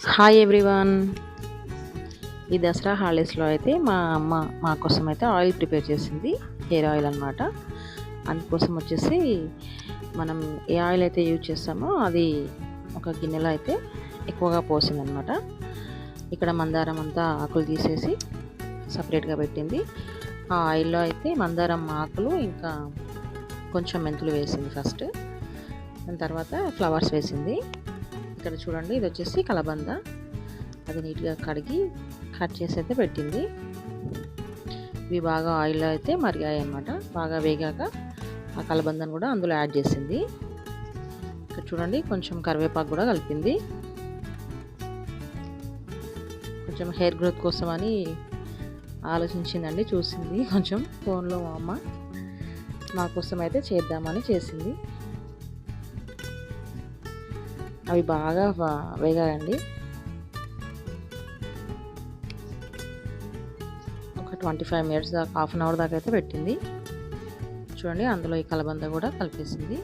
Hi everyone. ఈ దసరా హాలిడేస్లో అయితే మా అమ్మ మా కోసం అయితే ఆయిల్ ప్రిపేర్ చేసింది, హెయిర్ ఆయిల్ అనమాట. అందుకోసం వచ్చేసి మనం ఏ ఆయిల్ అయితే యూజ్ చేస్తామో అది ఒక గిన్నెలో అయితే ఎక్కువగా పోసిందనమాట. ఇక్కడ మందారం అంతా ఆకులు తీసేసి సపరేట్గా పెట్టింది. ఆ ఆయిల్లో అయితే మందారం ఆకులు ఇంకా కొంచెం మెంతులు వేసింది ఫస్ట్. దాని తర్వాత ఫ్లవర్స్ వేసింది. ఇక్కడ చూడండి, ఇది వచ్చేసి కలబంద. అది నీట్గా కడిగి కట్ చేసి అయితే పెట్టింది. ఇవి బాగా ఆయిల్లో అయితే మరిగాయి అన్నమాట. బాగా వేగాక ఆ కలబందను కూడా అందులో యాడ్ చేసింది. ఇక్కడ చూడండి, కొంచెం కరివేపాకు కూడా కలిపింది. కొంచెం హెయిర్ గ్రోత్ కోసం అని ఆలోచించిందండి, చూసింది కొంచెం ఫోన్లో. మా అమ్మ మా కోసం అయితే చేద్దామని చేసింది. అవి బాగా వేగాయండి. ఒక 25 మినిట్స్ దాకా, హాఫ్ అన్ అవర్ దాకా అయితే పెట్టింది. చూడండి, అందులో ఈ కలబంద కూడా కలిపేసింది.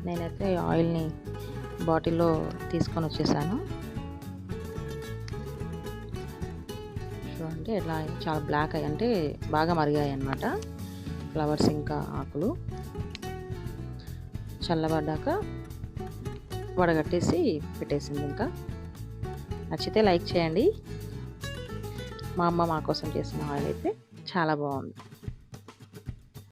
నేనైతే ఆయిల్ని బాటిల్లో తీసుకొని వచ్చేసాను. చూడండి, ఎట్లా చాలా బ్లాక్ అయ్యి, అంటే బాగా మరిగాయి అన్నమాట ఫ్లవర్స్ ఇంకా ఆకులు. చల్లబడ్డాక వడగట్టేసి పెట్టేసింది. ఇంకా నచ్చితే లైక్ చేయండి. మా అమ్మ మా కోసం చేసిన ఆయిల్ అయితే చాలా బాగుంది.